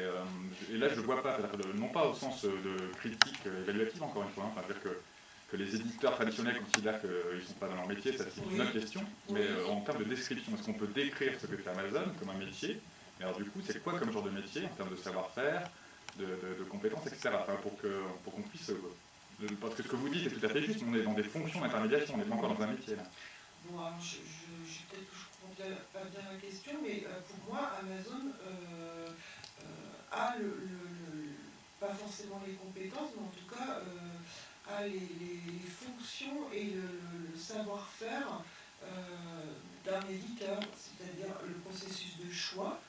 et là, je ne vois pas, non pas au sens de critique évaluative, encore une fois, hein, c'est-à-dire que les éditeurs traditionnels considèrent qu'ils ne sont pas dans leur métier, ça c'est une autre question, mais en termes de description, est-ce qu'on peut décrire ce que fait Amazon comme un métier? Et alors du coup, c'est quoi comme genre de métier, en termes de savoir-faire, de compétences, etc. Enfin, pour qu'on puisse... parce que ce que vous dites est tout à fait juste, on est dans des fonctions d'intermédiation, on n'est pas encore dans un métier, là. Bon, alors, peut-être que je ne comprends pas bien la question, mais pour moi, Amazon a pas forcément les compétences, mais en tout cas a les fonctions et le savoir-faire d'un éditeur, c'est-à-dire le processus de choix.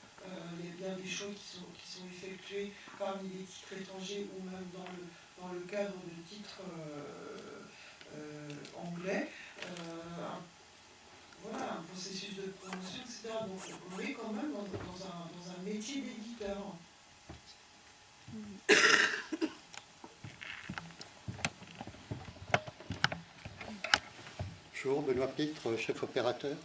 Il y a bien des choix qui sont effectués parmi les titres étrangers ou même dans le cadre de titres anglais. Voilà, un processus de promotion, etc. Donc on est quand même dans un métier d'éditeur. Bonjour, Benoît Pitre, chef opérateur.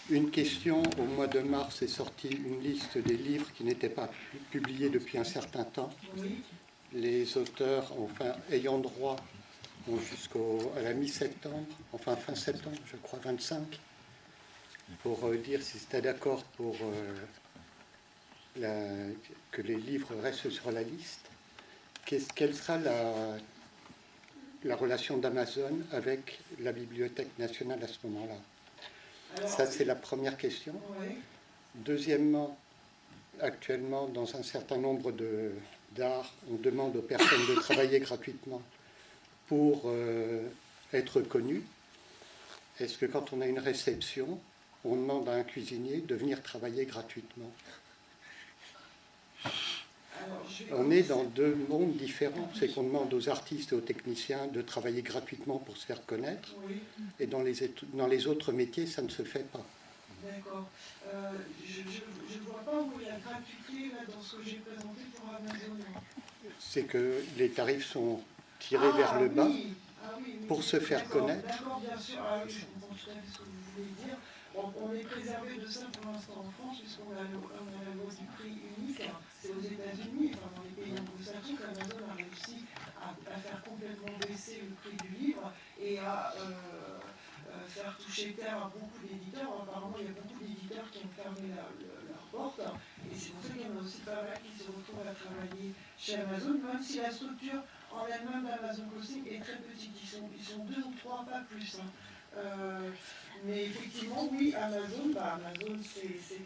Une question, au mois de mars est sortie une liste des livres qui n'étaient pas publiés depuis un certain temps. Oui. Les auteurs, enfin, ayant droit, ont jusqu'à la mi-septembre, enfin fin septembre, je crois 25, pour dire si c'était d'accord pour que les livres restent sur la liste. Quelle sera la relation d'Amazon avec la Bibliothèque nationale à ce moment-là? Ça, c'est la première question. Oui. Deuxièmement, actuellement, dans un certain nombre d'arts, on demande aux personnes de travailler gratuitement pour être connues. Est-ce que quand on a une réception, on demande à un cuisinier de venir travailler gratuitement? On est dans deux mondes différents. C'est qu'on demande aux artistes et aux techniciens de travailler gratuitement pour se faire connaître. Oui. Et dans les autres métiers, ça ne se fait pas. D'accord. Je ne vois pas où il y a gratuité là, dans ce que j'ai présenté pour Amazon. C'est que les tarifs sont tirés vers le bas pour se faire connaître. D'accord, bien sûr. Ah oui, je comprends tout à fait ce que vous voulez dire. Bon, on est préservé de ça pour l'instant en France, puisqu'on a la loi du prix unique. C'est aux États-Unis, enfin dans les pays anglo-saxons, qu'Amazon a réussi à faire complètement baisser le prix du livre et à faire toucher terre à beaucoup d'éditeurs. Apparemment, il y a beaucoup d'éditeurs qui ont fermé leurs portes. Et c'est pour ça qu'il y en a aussi pas mal qui se retrouvent à travailler chez Amazon, même si la structure en elle-même d'Amazon Crossing est très petite. Ils sont 2 ou 3, pas plus. Mais effectivement, oui, Amazon, c'est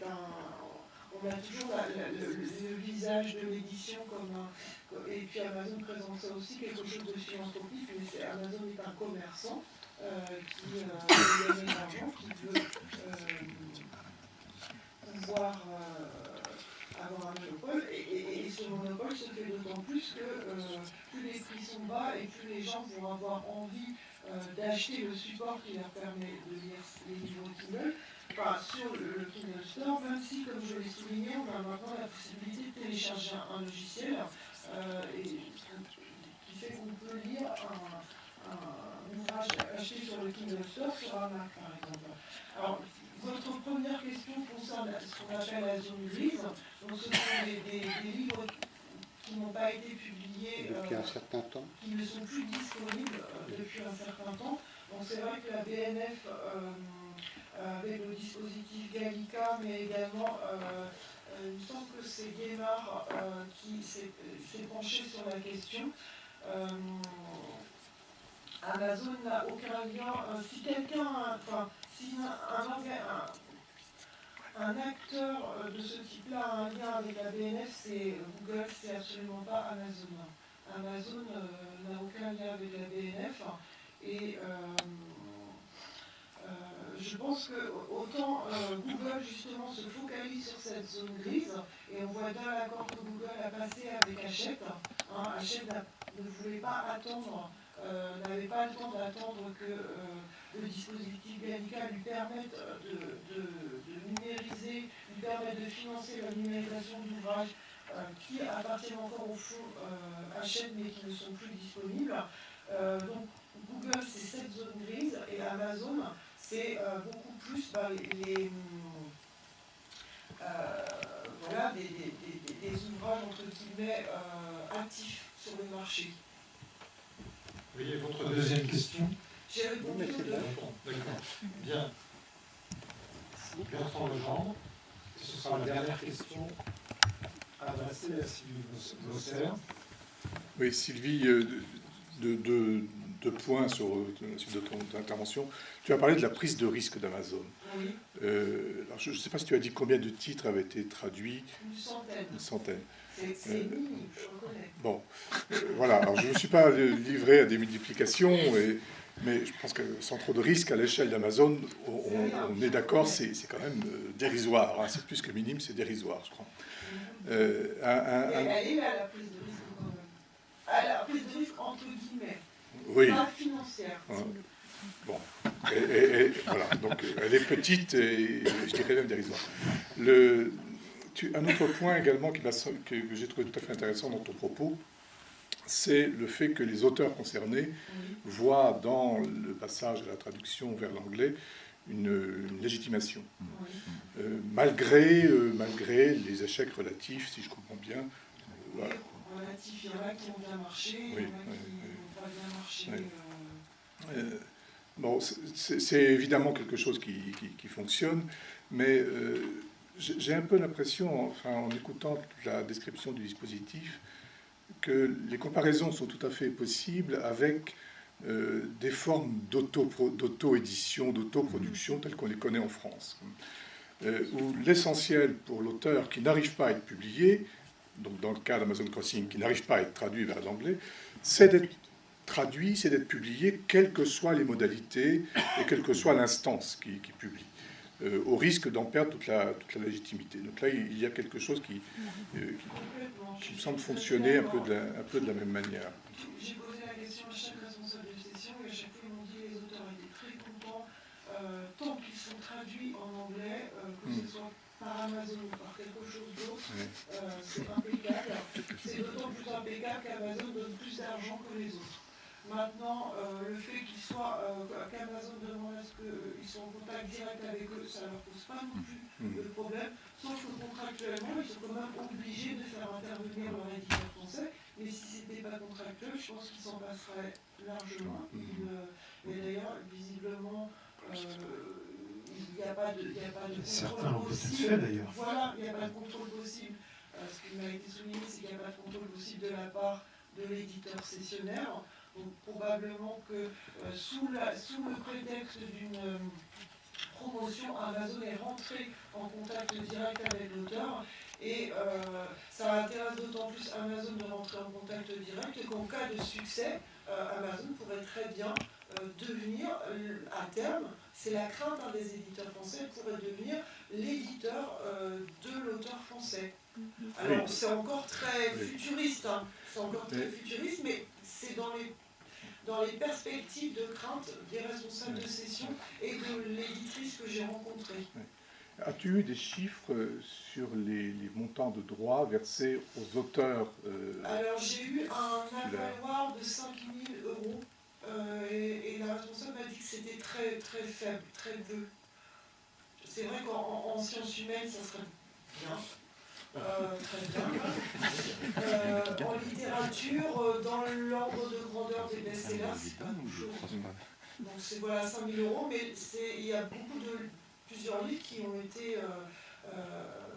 on a toujours le visage de l'édition et puis Amazon présente ça aussi quelque chose de philanthropique, mais Amazon est un commerçant qui gagne de l'argent, qui veut pouvoir avoir un monopole, et ce monopole se fait d'autant plus que plus les prix sont bas et plus les gens vont avoir envie d'acheter le support qui leur permet de lire les livres Kindle, sur le Kindle Store, même si, comme je l'ai souligné, on a maintenant la possibilité de télécharger un logiciel qui fait qu'on peut lire un ouvrage acheté sur le Kindle Store sur un Mac, par exemple. Alors, votre première question concerne ce qu'on appelle la zone grise. Donc, ce sont des livres qui n'ont pas été publiés depuis un certain temps, qui ne sont plus disponibles depuis un certain temps. Donc c'est vrai que la BNF, avec le dispositif Gallica, mais également, il me semble que c'est Guémard qui s'est penché sur la question. Amazon n'a aucun lien. Si quelqu'un, enfin, si un acteur de ce type-là a un lien avec la BNF, c'est Google, c'est absolument pas Amazon. Amazon n'a aucun lien avec la BNF et je pense que autant Google justement se focalise sur cette zone grise et on voit bien l'accord que Google a passé avec Hachette. Hachette ne voulait pas attendre, n'avait pas le temps d'attendre que le dispositif GALICA lui permette de numériser, lui permette de financer la numérisation d'ouvrages qui appartiennent encore au fond Hachette mais qui ne sont plus disponibles. Donc Google c'est cette zone grise et Amazon c'est beaucoup plus voilà, des ouvrages entre guillemets actifs sur le marché. Vous voyez votre deuxième question? J'ai répondu aux deux. D'accord. Bien. Bertrand Legendre, ce sera la dernière question adressée à Sylvie Blosser. Oui, Sylvie, deux points sur la suite de ton intervention. Tu as parlé de la prise de risque d'Amazon. Oui. Alors je ne sais pas si tu as dit combien de titres avaient été traduits. Une centaine. Une centaine. C'est minime, je reconnais. Bon, voilà. Alors je ne me suis pas livré à des multiplications, mais je pense que sans trop de risques, à l'échelle d'Amazon, on est d'accord, c'est quand même dérisoire. Hein. C'est plus que minime, c'est dérisoire, je crois. Elle est là, la prise de risque, quand même. La prise de risque, entre guillemets. Oui. Pas financière. Bon. Et voilà. Donc, elle est petite et je dirais même dérisoire. Un autre point également que j'ai trouvé tout à fait intéressant dans ton propos, c'est le fait que les auteurs concernés voient dans le passage de la traduction vers l'anglais une légitimation. Malgré les échecs relatifs, si je comprends bien. Voilà. Relatifs, il y en a qui ont bien marché, il y en a qui n'ont pas bien marché. Bon, c'est évidemment quelque chose qui fonctionne, mais j'ai un peu l'impression, enfin, en écoutant la description du dispositif, que les comparaisons sont tout à fait possibles avec des formes d'auto-édition, d'autoproduction telles qu'on les connaît en France, où l'essentiel pour l'auteur qui n'arrive pas à être publié, donc dans le cas d'Amazon Crossing, qui n'arrive pas à être traduit vers l'anglais, c'est d'être traduit, c'est d'être publié, quelles que soient les modalités et quelle que soit l'instance qui publie, au risque d'en perdre toute la légitimité. Donc là, il y a quelque chose qui me semble fonctionner un peu de la même manière. J'ai posé la question à chaque responsable de session et à chaque fois ils m'ont dit que les auteurs étaient très contents tant qu'ils sont traduits en anglais, que ce soit par Amazon ou par quelque chose d'autre, c'est impeccable. C'est d'autant plus impeccable qu'Amazon donne plus d'argent que les autres. Maintenant, le fait qu'Amazon demande à ce qu'ils soient en contact direct avec eux, ça ne leur pose pas non plus de problème, sauf que contractuellement, ils sont quand même obligés de faire intervenir leur éditeur français, mais si ce n'était pas contractuel, je pense qu'ils s'en passeraient largement. Et d'ailleurs, visiblement, il n'y a pas de contrôle possible. Voilà, il n'y a pas de contrôle possible. Ce qui m'a été souligné, c'est qu'il n'y a pas de contrôle possible de la part de l'éditeur cessionnaire. Donc probablement que sous le prétexte d'une promotion, Amazon est rentré en contact direct avec l'auteur et ça intéresse d'autant plus Amazon de rentrer en contact direct qu'en cas de succès, Amazon pourrait très bien devenir, à terme, c'est la crainte des éditeurs français, pourrait devenir l'éditeur de l'auteur français. Alors c'est encore très futuriste, hein. C'est encore très futuriste, mais c'est dans les perspectives de crainte des responsables de session et de l'éditrice que j'ai rencontrée. As-tu eu des chiffres sur les montants de droits versés aux auteurs Alors j'ai eu un avaloir de 5 000 € et la responsable m'a dit que c'était très, très faible, très peu. C'est vrai qu'en sciences humaines, ça serait bien. Très bien. En littérature, dans l'ordre de grandeur des best-sellers, c'est pas grand-chose. Donc c'est voilà 5 000 €, mais il y a plusieurs livres qui ont été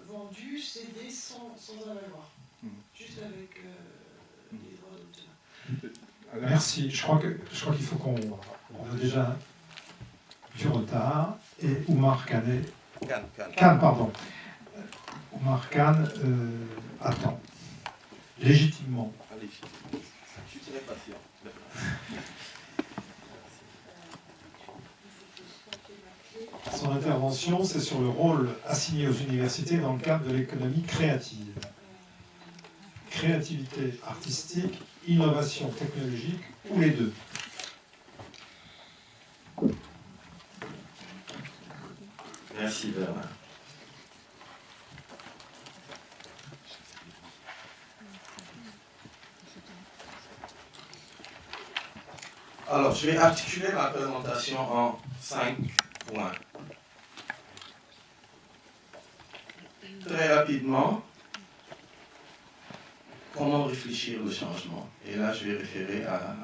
vendus, cédés sans avaloir, juste avec des droits d'auteur. Merci. Je crois qu'il faut qu'on... On a déjà du retard. Et Oumar Khan, pardon. Oumar Khan attend. Légitimement. Allez, je suis très patient. Son intervention, c'est sur le rôle assigné aux universités dans le cadre de l'économie créative. Créativité artistique, innovation technologique, ou les deux. Merci Bernard. Alors, je vais articuler ma présentation en 5 points. Très rapidement, comment réfléchir au changement? Et là, je vais référer à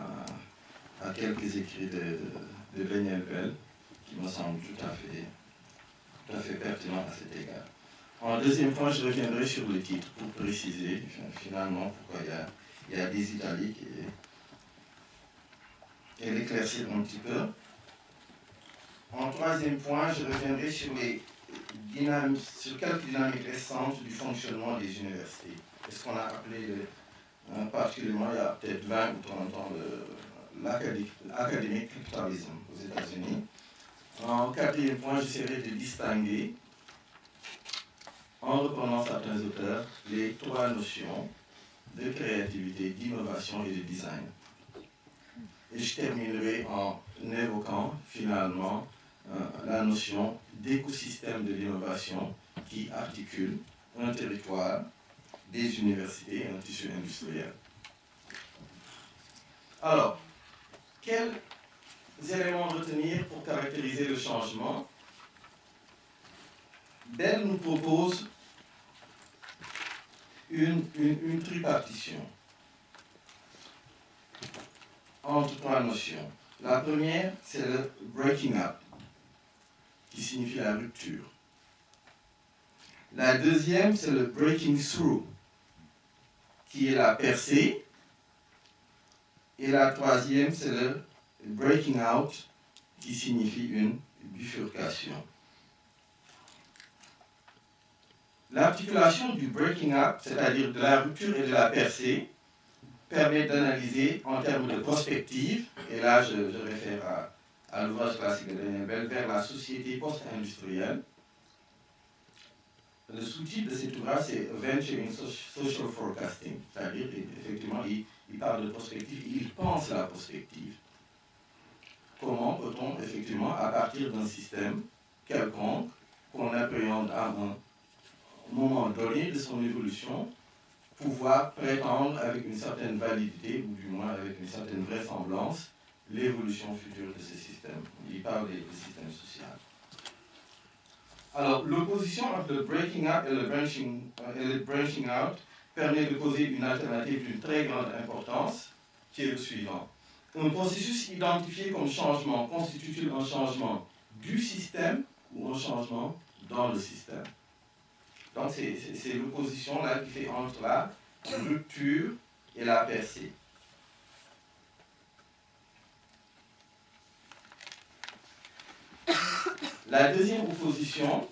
quelques écrits de Daniel Bell, qui me semblent tout à fait pertinents à cet égard. En deuxième point, je reviendrai sur le titre pour préciser finalement pourquoi il y a des italiques et l'éclaircir un petit peu. En troisième point, je reviendrai sur quelques dynamiques récentes du fonctionnement des universités. C'est ce qu'on a appelé particulièrement il y a peut-être 20 ou 30 ans l'académique capitalisme aux États-Unis. En quatrième point, j'essaierai de distinguer, en reprenant certains auteurs, les 3 notions de créativité, d'innovation et de design. Et je terminerai en évoquant finalement la notion d'écosystème de l'innovation qui articule un territoire, des universités et un tissu industriel. Alors, quels éléments retenir pour caractériser le changement? Bell nous propose une tripartition entre 3 notions. La première, c'est le breaking up, qui signifie la rupture. La deuxième, c'est le breaking through, qui est la percée. Et la troisième, c'est le breaking out, qui signifie une bifurcation. L'articulation du breaking up, c'est-à-dire de la rupture et de la percée, permet d'analyser en termes de prospective, et là je réfère à l'ouvrage classique de Daniel Bell, vers la société post-industrielle. Le sous-titre de cet ouvrage, c'est Venture in Social Forecasting, c'est-à-dire, effectivement, il parle de prospective, il pense la prospective. Comment peut-on, effectivement, à partir d'un système quelconque, qu'on appréhende à un moment donné de son évolution, pouvoir prétendre avec une certaine validité, ou du moins avec une certaine vraisemblance, l'évolution future de ce système. Il parle des systèmes sociaux. Alors, l'opposition entre le breaking up et le branching out permet de poser une alternative d'une très grande importance, qui est le suivant. Un processus identifié comme changement constitue-t-il un changement du système ou un changement dans le système? Donc, c'est l'opposition là qui fait entre la rupture et la percée. La deuxième opposition,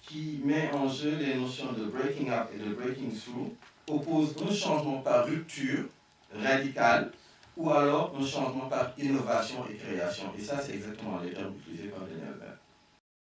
qui met en jeu les notions de breaking up et de breaking through, oppose un changement par rupture radicale ou alors un changement par innovation et création. Et ça, c'est exactement les termes utilisés par Daniel